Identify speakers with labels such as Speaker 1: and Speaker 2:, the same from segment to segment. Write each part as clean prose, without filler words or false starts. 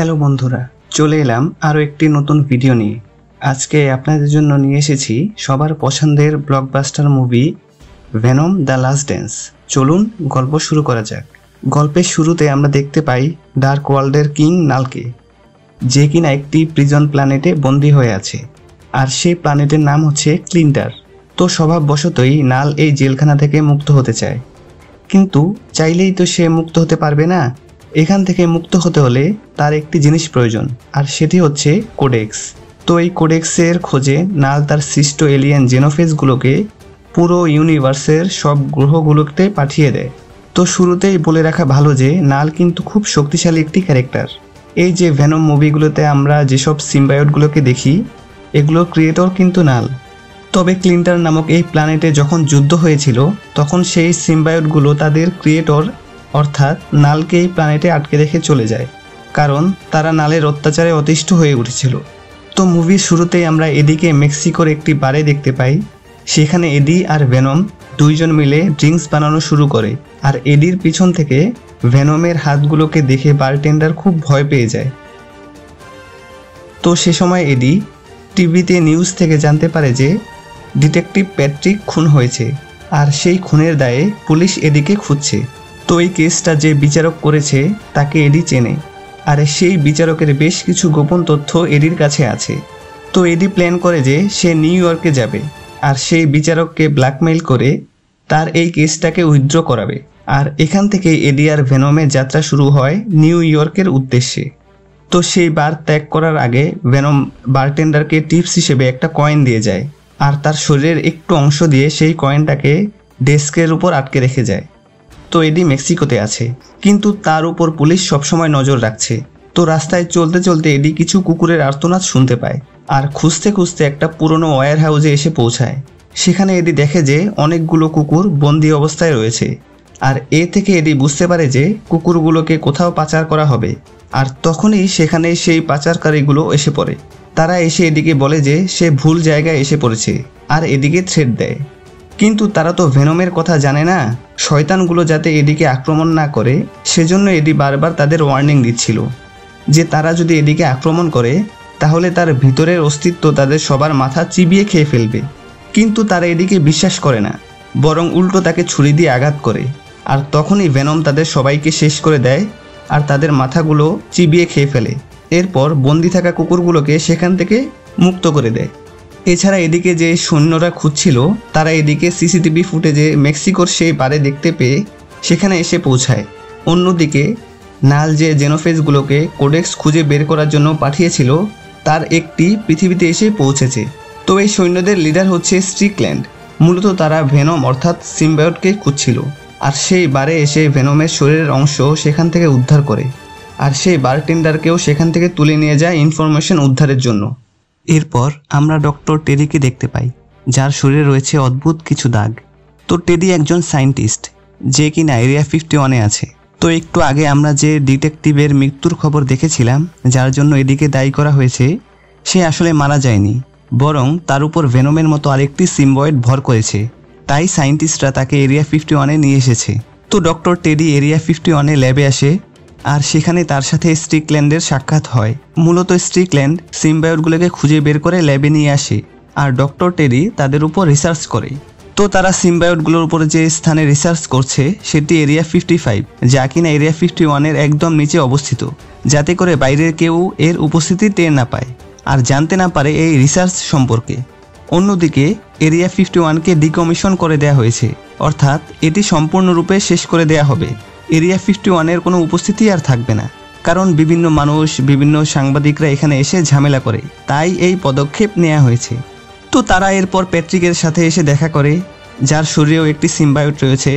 Speaker 1: Hello বন্ধুরা, চলে এলাম আরও একটি নতুন ভিডিও নিয়ে। আজকে আপনাদের জন্য নিয়ে এসেছি সবার পছন্দের blockbuster movie venom the last dance. চলুন গল্প শুরু করা যাক। গল্পের শুরুতে আমরা দেখতে পাই ডার্ক ওয়ার্ল্ডের কিং নালকে, যে কিনা একটি প্রিজন প্ল্যানেটে বন্দী হয়ে আছে, আর সেই প্ল্যানেটের নাম হচ্ছে ক্লিন্টার। তো স্বভাববশতই নাল এই জেলখানা থেকে মুক্ত হতে চায়, কিন্তু চাইলেই তো সে মুক্ত হতে পারবে না। এখান থেকে মুক্ত হতে হলে তার একটি জিনিস প্রয়োজন, আর সেটি হচ্ছে কোডেক্স। তো এই কোডেক্সের খোঁজে নাল তার সৃষ্ট এলিয়েন জেনোফেজগুলোকে পুরো ইউনিভার্সের সব গ্রহগুলোতে পাঠিয়ে দেয়। তো শুরুতেই বলে রাখা ভালো যে নাল কিন্তু খুব শক্তিশালী একটি ক্যারেক্টার। এই যে ভেনম মুভিগুলোতে আমরা যেসব সিম্বায়োটগুলোকে দেখি, এগুলোর ক্রিয়েটর কিন্তু নাল। তবে ক্লিন্টার নামক এই প্ল্যানেটে যখন যুদ্ধ হয়েছিল, তখন সেই সিম্বায়োটগুলো তাদের ক্রিয়েটর অর্থাৎ নালকে এই প্ল্যানেটে আটকে রেখে চলে যায়, কারণ তারা নালের অত্যাচারে অতিষ্ঠ হয়ে উঠেছিল। তো মুভির শুরুতেই আমরা এদিকে মেক্সিকোর একটি বারে দেখতে পাই। সেখানে এডি আর ভেনম দুইজন মিলে ড্রিঙ্কস বানানো শুরু করে, আর এডির পিছন থেকে ভেনমের হাতগুলোকে দেখে বারটেন্ডার খুব ভয় পেয়ে যায়। তো সে সময় এডি টিভিতে নিউজ থেকে জানতে পারে যে ডিটেকটিভ প্যাট্রিক খুন হয়েছে, আর সেই খুনের দায়ে পুলিশ এডিকে খুঁজছে। তো এই কেসটা যে বিচারক করেছে তাকে এডি চেনে, আর সেই বিচারকের বেশ কিছু গোপন তথ্য এডির কাছে আছে। তো এডি প্ল্যান করে যে সে নিউ ইয়র্কে যাবে, আর সেই বিচারককে ব্ল্যাকমেইল করে তার এই কেসটাকে উইথড্র করাবে। আর এখান থেকে এডি আর ভেনমের যাত্রা শুরু হয় নিউ ইয়র্কের উদ্দেশ্যে। তো সেই বার ত্যাগ করার আগে ভেনম বারটেন্ডারকে টিপস হিসেবে একটা কয়েন দিয়ে যায়, আর তার শরীরের একটু অংশ দিয়ে সেই কয়েনটাকে ডেস্কের উপর আটকে রেখে যায়। তো এডি মেক্সিকোতে আছে, কিন্তু তার উপর পুলিশ সবসময় নজর রাখছে। তো রাস্তায় চলতে চলতে এডি কিছু কুকুরের আর্তনাদ শুনতে পায়, আর খুঁজতে খুঁজতে একটা পুরনো ওয়্যার হাউসে এসে পৌঁছায়। সেখানে এডি দেখে যে অনেকগুলো কুকুর বন্দি অবস্থায় রয়েছে, আর এ থেকে এডি বুঝতে পারে যে কুকুরগুলোকে কোথাও পাচার করা হবে। আর তখনই সেখানে সেই পাচারকারীগুলো এসে পড়ে। তারা এসে এডিকে বলে যে সে ভুল জায়গায় এসে পড়েছে, আর এদিকে থ্রেট দেয়। কিন্তু তারা তো ভেনমের কথা জানে না, শয়তানগুলো যাতে এডিকে আক্রমণ না করে সেজন্য এডি বারবার তাদের ওয়ার্নিং দিচ্ছিল যে তারা যদি এডিকে আক্রমণ করে তাহলে তার ভিতরের অস্তিত্ব তাদের সবার মাথা চিবিয়ে খেয়ে ফেলবে। কিন্তু তারা এডিকে বিশ্বাস করে না, বরং উল্টো তাকে ছুরি দিয়ে আঘাত করে। আর তখনই ভেনম তাদের সবাইকে শেষ করে দেয়, আর তাদের মাথাগুলো চিবিয়ে খেয়ে ফেলে। এরপর বন্দি থাকা কুকুরগুলোকে সেখান থেকে মুক্ত করে দেয়। এছাড়া এদিকে যে সৈন্যরা খুঁজছিল তারা এদিকে সিসিটিভি ফুটেজে মেক্সিকোর সেই বারে দেখতে পেয়ে সেখানে এসে পৌঁছায়। অন্যদিকে নাল যে জেনোফেজগুলোকে কোডেক্স খুঁজে বের করার জন্য পাঠিয়েছিল তার একটি পৃথিবীতে এসে পৌঁছেছে। তো এই সৈন্যদের লিডার হচ্ছে স্ট্রিকল্যান্ড। মূলত তারা ভেনম অর্থাৎ সিম্বায়োটকে খুঁজছিল, আর সেই বারে এসে ভেনমের শরীরের অংশ সেখান থেকে উদ্ধার করে, আর সেই বারটেন্ডারকেও সেখান থেকে তুলে নিয়ে যায় ইনফরমেশন উদ্ধারের জন্য। এরপর আমরা ডক্টর টেডিকে দেখতে পাই, যার শরীরে রয়েছে অদ্ভুত কিছু দাগ। তো টেডি একজন সায়েন্টিস্ট যে কিনা এরিয়া 51-এ আছে। তো একটু আগে আমরা যে ডিটেকটিভের মৃত্যুর খবর দেখেছিলাম, যার জন্য এডিকে দায়ী করা হয়েছে, সে আসলে মারা যায়নি, বরং তার উপর ভেনমের মতো আরেকটি সিম্বয়েড ভর করেছে। তাই সায়েন্টিস্টরা তাকে এরিয়া 51-এ নিয়ে এসেছে। তো ডক্টর টেডি এরিয়া 51-এ ল্যাবে আসে, আর সেখানে তার সাথে স্ট্রিকল্যান্ডের সাক্ষাৎ হয়। মূলত স্ট্রিকল্যান্ড সিম্বায়োটগুলোকে খুঁজে বের করে ল্যাবে নিয়ে আসে, আর ডক্টর টেডি তাদের উপর রিসার্চ করে। তো তারা সিম্বায়োটগুলোর উপরে যে স্থানে রিসার্চ করছে সেটি এরিয়া 55, যা কিনা এরিয়া 51-এর একদম নিচে অবস্থিত, যাতে করে বাইরের কেউ এর উপস্থিতি টের না পায় আর জানতে না পারে এই রিসার্চ সম্পর্কে। অন্যদিকে এরিয়া 51-কে ডিকমিশন করে দেওয়া হয়েছে, অর্থাৎ এটি সম্পূর্ণরূপে শেষ করে দেওয়া হবে। এরিয়া 51-এর কোনো উপস্থিতি আর থাকবে না, কারণ বিভিন্ন মানুষ, বিভিন্ন সাংবাদিকরা এখানে এসে ঝামেলা করে, তাই এই পদক্ষেপ নেওয়া হয়েছে। তো তারা এরপর প্যাট্রিকের সাথে এসে দেখা করে, যার শরীরেও একটি সিম্বায়োট রয়েছে।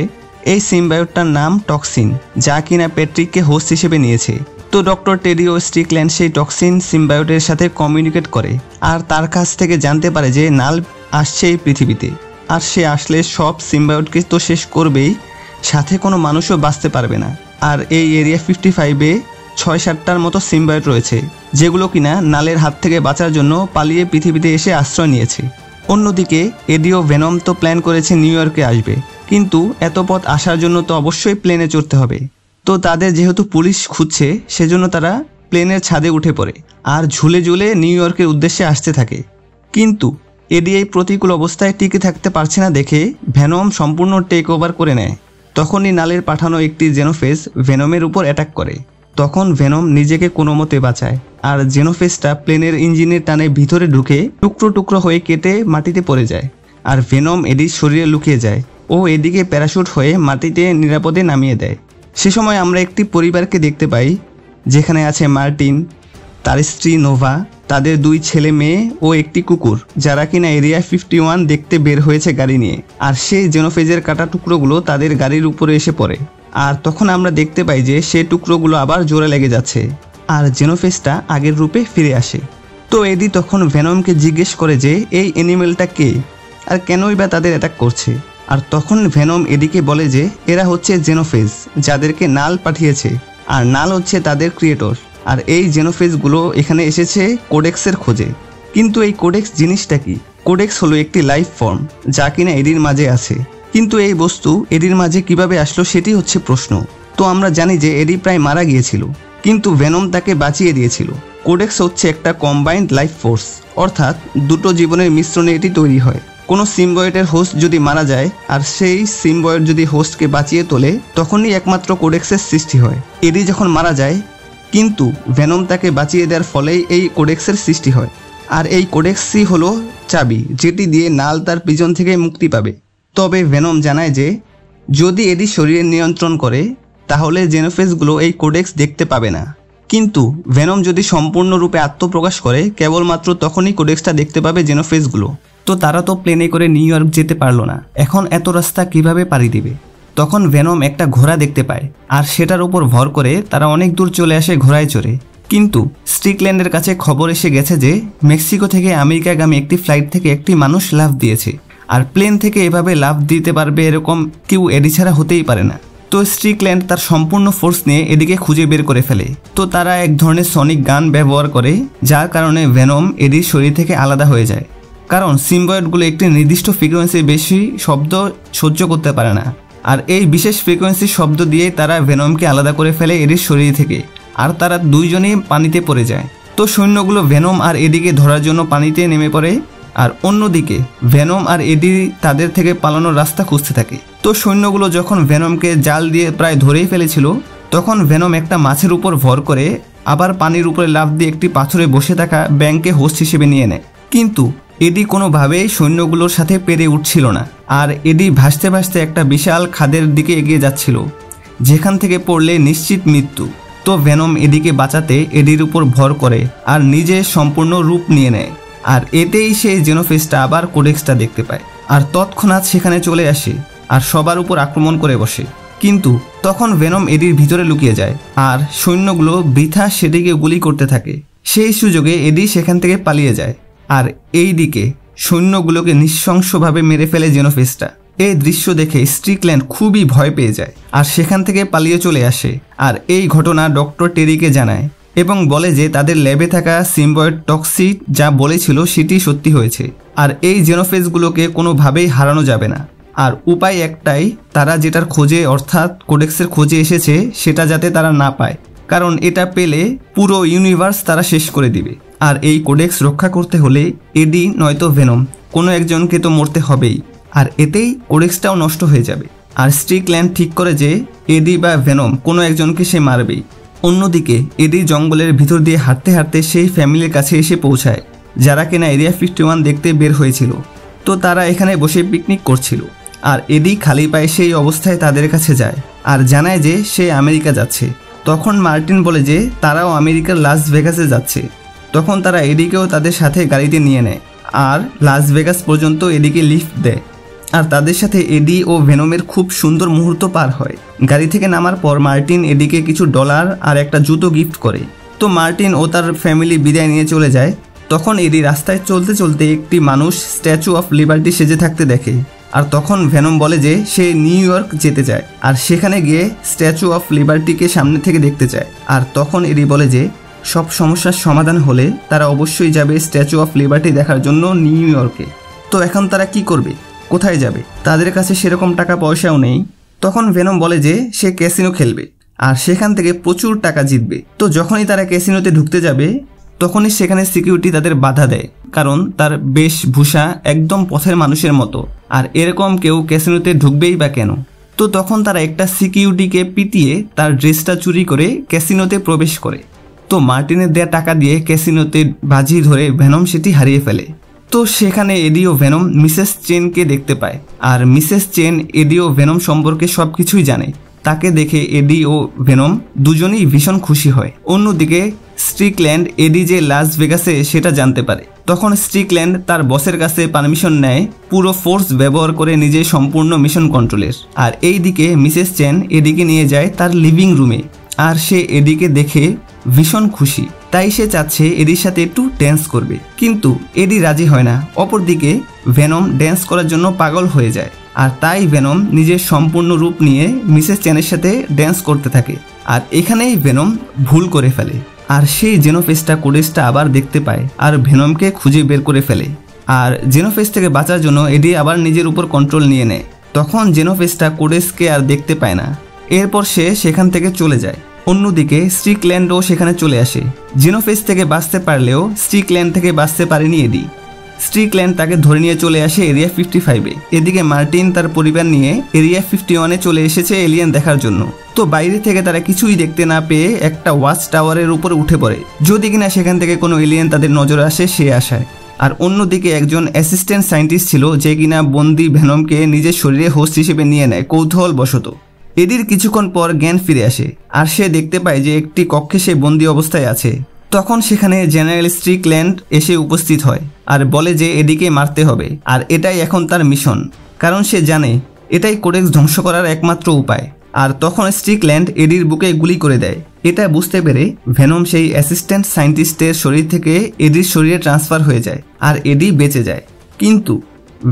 Speaker 1: এই সিম্বায়োটটার নাম টক্সিন, যা কিনা প্যাট্রিককে হোস্ট হিসেবে নিয়েছে। তো ডক্টর টেডি ও স্ট্রিকল্যান্ড সেই টক্সিন সিম্বায়োটের সাথে কমিউনিকেট করে, আর তার কাছ থেকে জানতে পারে যে নাল আসছে এই পৃথিবীতে, আর সে আসলে সব সিম্বায়োটকে তো শেষ করবেই, সাথে কোনো মানুষও বাঁচতে পারবে না। আর এই এরিয়া 55-এ 6-7টার মতো সিম্বায়োট রয়েছে, যেগুলো কিনা নালের হাত থেকে বাঁচার জন্য পালিয়ে পৃথিবীতে এসে আশ্রয় নিয়েছে। অন্যদিকে এডি ও ভেনম তো প্ল্যান করেছে নিউ ইয়র্কে আসবে, কিন্তু এত পথ আসার জন্য তো অবশ্যই প্লেনে চড়তে হবে। তো তাদের যেহেতু পুলিশ খুঁজছে, সেজন্য তারা প্লেনের ছাদে উঠে পড়ে আর ঝুলে ঝুলে নিউ ইয়র্কের উদ্দেশ্যে আসতে থাকে। কিন্তু এডি এই প্রতিকূল অবস্থায় টিকে থাকতে পারছে না দেখে ভেনম সম্পূর্ণ টেক ওভার করে নেয়। তখনই নালের পাঠানো একটি জেনোফেজ ভেনমের উপর অ্যাটাক করে। তখন ভেনম নিজেকে কোনো মতে বাঁচায় আর জেনোফেজটা প্লেনের ইঞ্জিনের টানে ভিতরে ঢুকে টুকরো টুকরো হয়ে কেটে মাটিতে পড়ে যায়। আর ভেনম এডির শরীরে লুকিয়ে যায় ও এদিকে প্যারাশুট হয়ে মাটিতে নিরাপদে নামিয়ে দেয়। সে সময় আমরা একটি পরিবারকে দেখতে পাই, যেখানে আছে মার্টিন, তার স্ত্রী নোভা, তাদের 2 ছেলে মেয়ে ও একটি কুকুর, যারা কিনা এরিয়া 51 দেখতে বের হয়েছে গাড়ি নিয়ে। আর সেই জেনোফেজের কাটা টুকরোগুলো তাদের গাড়ির উপরে এসে পড়ে। আর তখন আমরা দেখতে পাই যে সেই টুকরোগুলো আবার জোরে লেগে যাচ্ছে আর জেনোফেজটা আগের রূপে ফিরে আসে। তো এডি তখন ভেনমকে জিজ্ঞেস করে যে এই অ্যানিমেলটা কে আর কেনই বা তাদের অ্যাটাক করছে। আর তখন ভেনম এডিকে বলে যে এরা হচ্ছে জেনোফেজ, যাদেরকে নাল পাঠিয়েছে, আর নাল হচ্ছে তাদের ক্রিয়েটর। আর এই জেনোফেজগুলো এখানে এসেছে কোডেক্সের খোঁজে। কিন্তু এই কোডেক্স জিনিসটা কি? কোডেক্স হলো একটি লাইফ ফর্ম যা কিনা এডির মাঝে আছে, কিন্তু এই বস্তু এডির মাঝে কিভাবে আসলো সেটি হচ্ছে প্রশ্ন। তো আমরা জানি যে এডি প্রায় মারা গিয়েছিল, কিন্তু ভেনম তাকে বাঁচিয়ে দিয়েছিল। কোডেক্স হচ্ছে একটা কম্বাইন্ড লাইফ ফোর্স, অর্থাৎ দুটো জীবনের মিশ্রণে এটি তৈরি হয়। কোনো সিম্বয়েটের হোস্ট যদি মারা যায় আর সেই সিম্বয়েট যদি হোস্টকে বাঁচিয়ে তোলে, তখনই একমাত্র কোডেক্সের সৃষ্টি হয়। এডি যখন মারা যায়, কিন্তু ভেনম তাকে বাঁচিয়ে দেওয়ার ফলেই এই কোডেক্সের সৃষ্টি হয়। আর এই কোডেক্সই হলো চাবি, যেটি দিয়ে নাল তার প্রিজন থেকে মুক্তি পাবে। তবে ভেনম জানায় যে যদি এডি শরীরে নিয়ন্ত্রণ করে, তাহলে জেনোফেজগুলো এই কোডেক্স দেখতে পাবে না। কিন্তু ভেনম যদি সম্পূর্ণরূপে আত্মপ্রকাশ করে, কেবলমাত্র তখনই কোডেক্সটা দেখতে পাবে জেনোফেজগুলো। তো তারা তো প্লেনে করে নিউ ইয়র্ক যেতে পারলো না, এখন এত রাস্তা কিভাবে পাড়ি দিবে? তখন ভেনম একটা ঘোড়া দেখতে পায় আর সেটার উপর ভর করে তারা অনেক দূর চলে আসে ঘোড়ায় চড়ে। কিন্তু স্ট্রিকল্যান্ডের কাছে খবর এসে গেছে যে মেক্সিকো থেকে আমেরিকাগামী একটি ফ্লাইট থেকে একটি মানুষ লাফ দিয়েছে, আর প্লেন থেকে এভাবে লাফ দিতে পারবে এরকম কেউ এডি ছাড়া হতেই পারে না। তো স্ট্রিকল্যান্ড তার সম্পূর্ণ ফোর্স নিয়ে এডিকে খুঁজে বের করে ফেলে। তো তারা এক ধরনের সনিক গান ব্যবহার করে, যার কারণে ভেনম এডির শরীর থেকে আলাদা হয়ে যায়, কারণ সিম্বয়েটগুলো একটি নির্দিষ্ট ফ্রিকোয়েন্সির বেশি শব্দ সহ্য করতে পারে না। আর এই বিশেষ ফ্রিকোয়েন্সির শব্দ দিয়ে তারা ভেনমকে আলাদা করে ফেলে এডির শরীর থেকে, আর তারা দুইজনেই পানিতে পড়ে যায়। তো সৈন্যগুলো ভেনম আর এডিকে ধরার জন্য পানিতে নেমে পড়ে, আর অন্যদিকে ভেনম আর এডি তাদের থেকে পালানোর রাস্তা খুঁজতে থাকে। তো সৈন্যগুলো যখন ভেনমকে জাল দিয়ে প্রায় ধরেই ফেলেছিল, তখন ভেনম একটা মাছের উপর ভর করে আবার পানির উপরে লাফ দিয়ে একটি পাথরে বসে থাকা ব্যাঙকে হোস্ট হিসেবে নিয়ে নেয়। কিন্তু এডি কোনোভাবেই সৈন্যগুলোর সাথে পেরে উঠছিল না, আর এডি ভাসতে ভাসতে একটা বিশাল খাদের দিকে এগিয়ে যাচ্ছিল, যেখান থেকে পড়লে নিশ্চিত মৃত্যু। তো ভেনম এডিকে বাঁচাতে এডির উপর ভর করে আর নিজে সম্পূর্ণ রূপ নিয়ে নেয়, আর এতেই সেই জেনোফেজটা আবার কোডেক্সটা দেখতে পায় আর তৎক্ষণাৎ সেখানে চলে আসে আর সবার উপর আক্রমণ করে বসে। কিন্তু তখন ভেনম এডির ভিতরে লুকিয়ে যায় আর সৈন্যগুলো বৃথা সেদিকে গুলি করতে থাকে। সেই সুযোগে এডি সেখান থেকে পালিয়ে যায়, আর এই দিকে সৈন্যগুলোকে নৃশংসভাবে মেরে ফেলে জেনোফেজটা। এই দৃশ্য দেখে স্ট্রিকল্যান্ড খুবই ভয় পেয়ে যায় আর সেখান থেকে পালিয়ে চলে আসে। আর এই ঘটনা ডক্টর টেরিকে জানায় এবং বলে যে তাদের ল্যাবে থাকা সিম্বয়েট টক্সিক যা বলেছিল সেটি সত্যি হয়েছে, আর এই জেনোফেজগুলোকে কোনোভাবেই হারানো যাবে না। আর উপায় একটাই, তারা যেটার খোঁজে অর্থাৎ কোডেক্সের খোঁজে এসেছে সেটা যাতে তারা না পায়, কারণ এটা পেলে পুরো ইউনিভার্স তারা শেষ করে দিবে। আর এই কোডেক্স রক্ষা করতে হলে এডি নয়তো ভেনম কোনো একজনকে তো মরতে হবেই, আর এতেই কোডেক্সটাও নষ্ট হয়ে যাবে। আর স্ট্রিকল্যান্ড ঠিক করে যে এডি বা ভেনম কোনো একজনকে সে মারবেই। অন্যদিকে এডি জঙ্গলের ভিতর দিয়ে হাঁটতে হাঁটতে সেই ফ্যামিলির কাছে এসে পৌঁছায়, যারা কিনা এরিয়া 51 দেখতে বের হয়েছিল। তো তারা এখানে বসে পিকনিক করছিল, আর এডি খালি পায়ে সেই অবস্থায় তাদের কাছে যায় আর জানায় যে সে আমেরিকা যাচ্ছে। তখন মার্টিন বলে যে তারাও আমেরিকার লাস ভেগাসে যাচ্ছে। তখন তারা এডিকেও তাদের সাথে গাড়িতে নিয়ে নেয় আর লাস ভেগাস পর্যন্ত এডিকে লিফট দেয়, আর তাদের সাথে এডি ও ভেনমের খুব সুন্দর মুহূর্ত পার হয়। গাড়ি থেকে নামার পর মার্টিন এডিকে কিছু ডলার আর একটা জুতো গিফট করে। তো মার্টিন ও তার ফ্যামিলি বিদায় নিয়ে চলে যায়। তখন এডি রাস্তায় চলতে চলতে একটি মানুষ স্ট্যাচু অফ লিবার্টি সেজে থাকতে দেখে, আর তখন ভেনম বলে যে সে নিউ ইয়র্ক যেতে চায় আর সেখানে গিয়ে স্ট্যাচু অফ লিবার্টিকে সামনে থেকে দেখতে চায়। আর তখন এডি বলে যে সব সমস্যার সমাধান হলে তারা অবশ্যই যাবে স্ট্যাচু অফ লিবার্টি দেখার জন্য নিউ ইয়র্কে। তো এখন তারা কি করবে, কোথায় যাবে? তাদের কাছে সেরকম টাকা পয়সাও নেই। তখন ভেনম বলে যে সে ক্যাসিনো খেলবে, আর সেখান থেকে প্রচুর টাকা জিতবে। তো যখনই তারা ক্যাসিনোতে ঢুকতে যাবে তখনই সেখানে সিকিউরিটি তাদের বাধা দেয়, কারণ তার বেশভূষা একদম পথের মানুষের মতো, আর এরকম কেউ ক্যাসিনোতে ঢুকবেই বা কেন। তো তখন তারা একটা সিকিউরিটিকে পিটিয়ে তার ড্রেসটা চুরি করে ক্যাসিনোতে প্রবেশ করে। তো মার্টিনের দেয়া টাকা দিয়ে ক্যাসিনোতে বাজি ধরে ভেনম সেটি হারিয়ে ফেলে। তো সেখানে এডি ও ভেনম মিসেস চেনকে দেখতে পায়, আর মিসেস চেন এডি ও ভেনম সম্পর্কে সবকিছুই জানে। তাকে দেখে এডি ও ভেনম দুজনেই ভীষণ খুশি হয়। অন্যদিকে স্ট্রিকল্যান্ড এডি যে লাস ভেগাসে সেটা জানতে পারে। তখন স্ট্রিকল্যান্ড তার বসের কাছে পারমিশন নেয় পুরো ফোর্স ব্যবহার করে নিজের সম্পূর্ণ মিশন কন্ট্রোলের। আর এইদিকে মিসেস চেন এডিকে নিয়ে যায় তার লিভিং রুমে, আর সে এডিকে দেখে ভীষণ খুশি। তাই সে চাচ্ছে এডির সাথে একটু ড্যান্স করবে, কিন্তু এডি রাজি হয় না। অপরদিকে ভেনম ড্যান্স করার জন্য পাগল হয়ে যায়, আর তাই ভেনম নিজের সম্পূর্ণ রূপ নিয়ে মিসেস চেনের সাথে ড্যান্স করতে থাকে। আর এখানেই ভেনম ভুল করে ফেলে, আর সেই জেনোফেসটা কোডেক্সটা আবার দেখতে পায় আর ভেনমকে খুঁজে বের করে ফেলে। আর জেনোফেস থেকে বাঁচার জন্য এডি আবার নিজের উপর কন্ট্রোল নিয়ে নেয়। তখন জেনোফেসটা কোডেক্সকে আর দেখতে পায় না। এরপর সে সেখান থেকে চলে যায়। অন্যদিকে স্ট্রিকল্যান্ডও সেখানে চলে আসে। জেনোফেস থেকে বাঁচতে পারলেও স্ট্রিকল্যান্ড থেকে বাঁচতে পারেনি এডি। স্ট্রিকল্যান্ড তাকে ধরে নিয়ে চলে আসে এরিয়া 55-এ। এদিকে মার্টিন তার পরিবার নিয়ে এরিয়া 51-এ চলে এসেছে এলিয়েন দেখার জন্য। তো বাইরে থেকে তারা কিছুই দেখতে না পেয়ে একটা ওয়াচ টাওয়ারের উপর উঠে পড়ে, যদি কিনা সেখান থেকে কোনো এলিয়েন তাদের নজরে আসে সে আশায়। আর অন্যদিকে একজন অ্যাসিস্ট্যান্ট সায়েন্টিস্ট ছিল যে কিনা বন্দি ভেনমকে নিজের শরীরে হোস্ট হিসেবে নিয়ে নেয় কৌতূহলবশত। এডির কিছুক্ষণ পর জ্ঞান ফিরে আসে, আর সে দেখতে পায় যে একটি কক্ষে সে বন্দি অবস্থায় আছে। তখন সেখানে জেনারেল স্ট্রিকল্যান্ড এসে উপস্থিত হয় আর বলে যে এডিকে মারতে হবে, আর এটাই এখন তার মিশন, কারণ সে জানে এটাই কোডেক্স ধ্বংস করার একমাত্র উপায়। আর তখন স্ট্রিকল্যান্ড এডির বুকে গুলি করে দেয়। এটা বুঝতে পেরে ভেনম সেই অ্যাসিস্ট্যান্ট সায়েন্টিস্টের শরীর থেকে এডির শরীরে ট্রান্সফার হয়ে যায়, আর এডি বেঁচে যায়। কিন্তু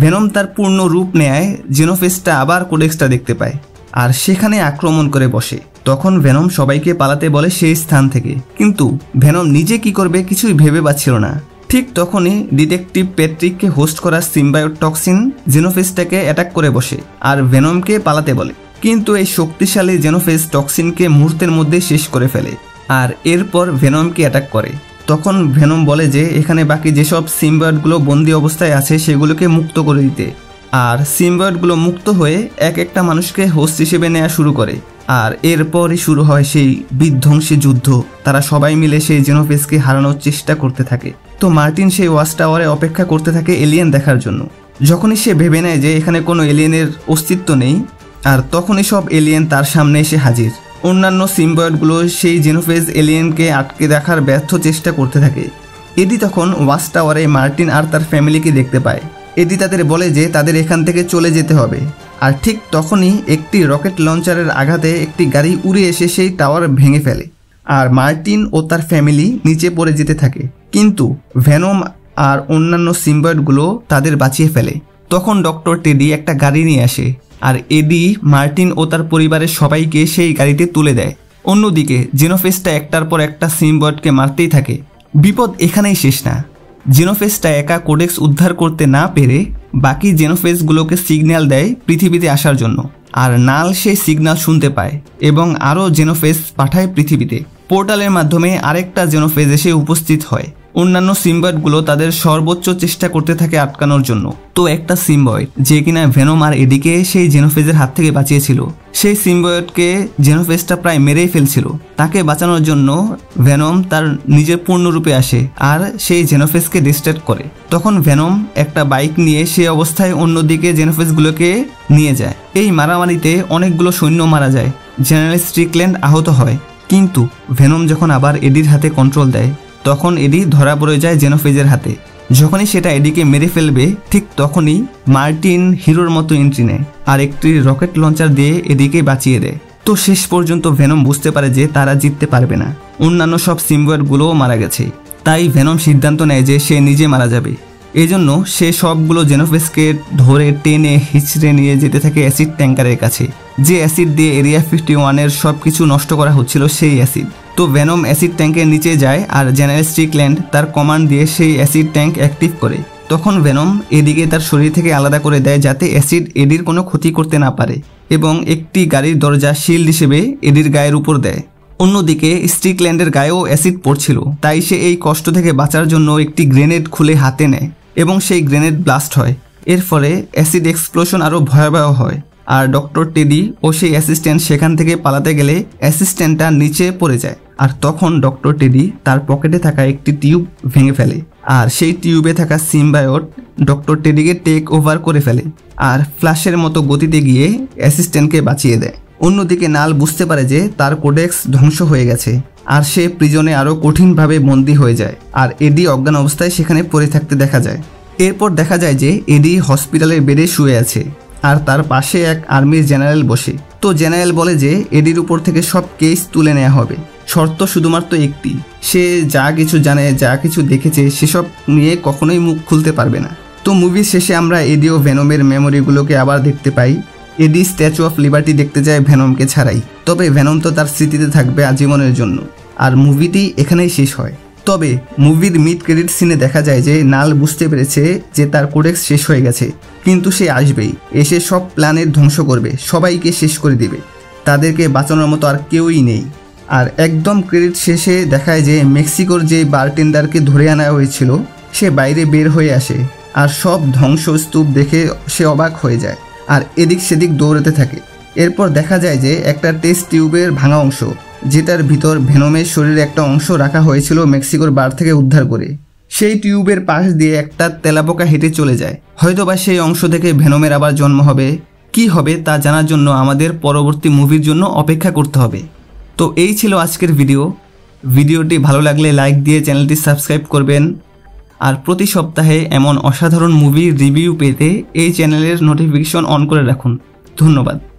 Speaker 1: ভেনম তার পূর্ণ রূপ নেয় জেনোফেসটা আবার কোডেক্সটা দেখতে পায়, আর সেখানে আক্রমণ করে বসে। তখন ভেনম সবাইকে পালাতে বলে সেই স্থান থেকে, কিন্তু ভেনম নিজে কি করবে কিছুই ভেবে পাচ্ছিল না। ঠিক তখনই ডিটেকটিভ প্যাট্রিককে হোস্ট করা সিম্বায়োট টক্সিন জেনোফেসটাকে অ্যাটাক করে বসে আর ভেনমকে পালাতে বলে। কিন্তু এই শক্তিশালী জেনোফেস টক্সিনকে মুহূর্তের মধ্যে শেষ করে ফেলে, আর এরপর ভেনমকে অ্যাটাক করে। তখন ভেনম বলে যে এখানে বাকি যেসব সিম্বায়োটগুলো বন্দি অবস্থায় আছে সেগুলোকে মুক্ত করে দিতে। আর সিম্বায়োটগুলো মুক্ত হয়ে এক একটা মানুষকে হোস্ট হিসেবে নেওয়া শুরু করে। আর এরপরই শুরু হয় সেই বিধ্বংসী যুদ্ধ। তারা সবাই মিলে সেই জেনোফেসকে হারানোর চেষ্টা করতে থাকে। তো মার্টিন সেই ওয়াচ টাওয়ারে অপেক্ষা করতে থাকে এলিয়েন দেখার জন্য। যখনই সে ভেবে নেয় যে এখানে কোনো এলিয়েনের অস্তিত্ব নেই, আর তখনই সব এলিয়েন তার সামনে এসে হাজির। অন্যান্য সিম্বায়োটগুলো সেই জেনোফেস এলিয়েনকে আটকে রাখার ব্যর্থ চেষ্টা করতে থাকে। এডি তখন ওয়াচ টাওয়ারে মার্টিন আর তার ফ্যামিলিকে দেখতে পায়। এডি তাদের বলে যে তাদের এখান থেকে চলে যেতে হবে। আর ঠিক তখনই একটি রকেট লঞ্চারের আঘাতে একটি গাড়ি উড়ে এসে সেই টাওয়ার ভেঙে ফেলে, আর মার্টিন ও তার ফ্যামিলি নিচে পড়ে যেতে থাকে। কিন্তু ভেনম আর অন্যান্য সিম্বায়োটগুলো তাদের বাঁচিয়ে ফেলে। তখন ডক্টর টেডি একটা গাড়ি নিয়ে আসে, আর এডি মার্টিন ও তার পরিবারের সবাইকে সেই গাড়িতে তুলে দেয়। অন্যদিকে জেনোফেসটা একটার পর একটা সিম্বায়োটকে মারতেই থাকে। বিপদ এখানেই শেষ না। জেনোফেসটা একা কোডেক্স উদ্ধার করতে না পেরে বাকি জেনোফেসগুলোকে সিগন্যাল দেয় পৃথিবীতে আসার জন্য, আর নাল সেই সিগন্যাল শুনতে পায় এবং আরও জেনোফেস পাঠায় পৃথিবীতে। পোর্টালের মাধ্যমে আরেকটা জেনোফেস এসে উপস্থিত হয়। অন্যান্য সিম্বায়োটগুলো তাদের সর্বোচ্চ চেষ্টা করতে থাকে আটকানোর জন্য। তো একটা সিম্বায়োট যে কিনা ভেনম আর এডিকে সেই জেনোফেসের হাত থেকে বাঁচিয়েছিল, সেই সিম্বায়োটকে জেনোফেসটা প্রায় মেরেই ফেলছিল। তাকে বাঁচানোর জন্য ভেনম তার নিজের পূর্ণরূপে আসে আর সেই জেনোফেসকে ডিস্ট্র্যাক্ট করে। তখন ভেনম একটা বাইক নিয়ে সেই অবস্থায় অন্যদিকে জেনোফেসগুলোকে নিয়ে যায়। এই মারামারিতে অনেকগুলো সৈন্য মারা যায়। জেনারেল স্ট্রিকল্যান্ড আহত হয়। কিন্তু ভেনম যখন আবার এডির হাতে কন্ট্রোল দেয় তখন এডি ধরা পড়ে যায় জেনোফেজের হাতে। যখনই সেটা এডিকে মেরে ফেলবে ঠিক তখনই মার্টিন হিরোর মতো এন্ট্রি নেয় আর একটি রকেট লঞ্চার দিয়ে এডিকে বাঁচিয়ে দেয়। তো শেষ পর্যন্ত ভেনম বুঝতে পারে যে তারা জিততে পারবে না, অন্যান্য সব সিম্বায়োটগুলোও মারা গেছে। তাই ভেনম সিদ্ধান্ত নেয় যে সে নিজে মারা যাবে। এজন্য সে সবগুলো জেনোফেসকে ধরে টেনে হিচড়ে নিয়ে যেতে থাকে অ্যাসিড ট্যাঙ্কারের কাছে, যে অ্যাসিড দিয়ে এরিয়া 51-এর সব কিছু নষ্ট করা হচ্ছিল সেই অ্যাসিড। তো ভেনম অ্যাসিড ট্যাঙ্কের নিচে যায় আর জেনারেল স্ট্রিকল্যান্ড তার কমান্ড দিয়ে সেই অ্যাসিড ট্যাঙ্ক অ্যাক্টিভ করে। তখন ভেনম এডিকে তার শরীর থেকে আলাদা করে দেয় যাতে অ্যাসিড এডির কোনো ক্ষতি করতে না পারে। এবং একটি গাড়ির দরজা শিল্ড হিসেবে এডির গায়ের উপর দেয়। অন্যদিকে স্ট্রিকল্যান্ডের গায়েও অ্যাসিড পড়ছিল, তাই সে এই কষ্ট থেকে বাঁচার জন্য একটি গ্রেনেড খুলে হাতে নেয় এবং সেই গ্রেনেড ব্লাস্ট হয়। এর ফলে অ্যাসিড এক্সপ্লোশন আরও ভয়াবহ হয়, আর ডক্টর টেডি ও সেই অ্যাসিস্ট্যান্ট সেখান থেকে পালাতে গেলে অ্যাসিস্ট্যান্টটা নিচে পড়ে যায়। আর তখন ডক্টর টেডি তার পকেটে থাকা একটি টিউব ভেঙে ফেলে, আর সেই টিউবে থাকা সিম্বায়োট ডক্টর টেডিকে টেক ওভার করে ফেলে আর ফ্ল্যাশের মতো গতিতে গিয়ে অ্যাসিস্ট্যান্টকে বাঁচিয়ে দেয়। অন্যদিকে নাল বুঝতে পারে যে তার কোডেক্স ধ্বংস হয়ে গেছে, আর সে প্রিজনে আরও কঠিনভাবে বন্দী হয়ে যায়, আর এডি অজ্ঞান অবস্থায় সেখানে পড়ে থাকতে দেখা যায়। এরপর দেখা যায় যে এডি হসপিটালের বেডে শুয়ে আছে, আর তার পাশে এক আর্মির জেনারেল বসে। তো জেনারেল বলে যে এডির উপর থেকে সব কেস তুলে নেওয়া হবে, শর্ত শুধুমাত্র একটি, সে যা কিছু জানে, যা কিছু দেখেছে সেসব নিয়ে কখনোই মুখ খুলতে পারবে না। তো মুভির শেষে আমরা এডি ও ভেনমের মেমোরিগুলোকে আবার দেখতে পাই। এডি স্ট্যাচু অফ লিবার্টি দেখতে যায় ভেনমকে ছাড়াই, তবে ভেনম তো তার স্মৃতিতে থাকবে আজীবনের জন্য। আর মুভিটি এখানেই শেষ হয়। তবে মুভির মিড ক্রেডিট সিনে দেখা যায় যে নাল বুঝতে পেরেছে যে তার কোডেক্স শেষ হয়ে গেছে, কিন্তু সে আসবেই, এসে সব প্ল্যানের ধ্বংস করবে, সবাইকে শেষ করে দিবে, তাদেরকে বাঁচানোর মতো আর কেউই নেই। আর একদম ক্রেডিট শেষে দেখায় যে মেক্সিকোর যে বারটেন্ডারকে ধরে আনা হয়েছিল সে বাইরে বের হয়ে আসে, আর সব ধ্বংসস্তূপ দেখে সে অবাক হয়ে যায় আর এদিক সেদিক দৌড়াতে থাকে। এরপর দেখা যায় যে একটা টেস্ট টিউবের ভাঙা অংশ, যেটার ভিতর ভেনমের শরীরে একটা অংশ রাখা হয়েছিল মেক্সিকোর বার থেকে উদ্ধার করে, সেই টিউবের পাশ দিয়ে একটা তেলাপোকা হেঁটে চলে যায়। হয়তোবা সেই অংশ থেকে ভেনমের আবার জন্ম হবে। কি হবে তা জানার জন্য আমাদের পরবর্তী মুভির জন্য অপেক্ষা করতে হবে। তো এই ছিল আজকের ভিডিওটি ভালো লাগলে লাইক দিয়ে চ্যানেলটি সাবস্ক্রাইব করবেন, আর প্রতি সপ্তাহে এমন অসাধারণ মুভি রিভিউ পেতে এই চ্যানেলের নোটিফিকেশন অন করে রাখুন। ধন্যবাদ।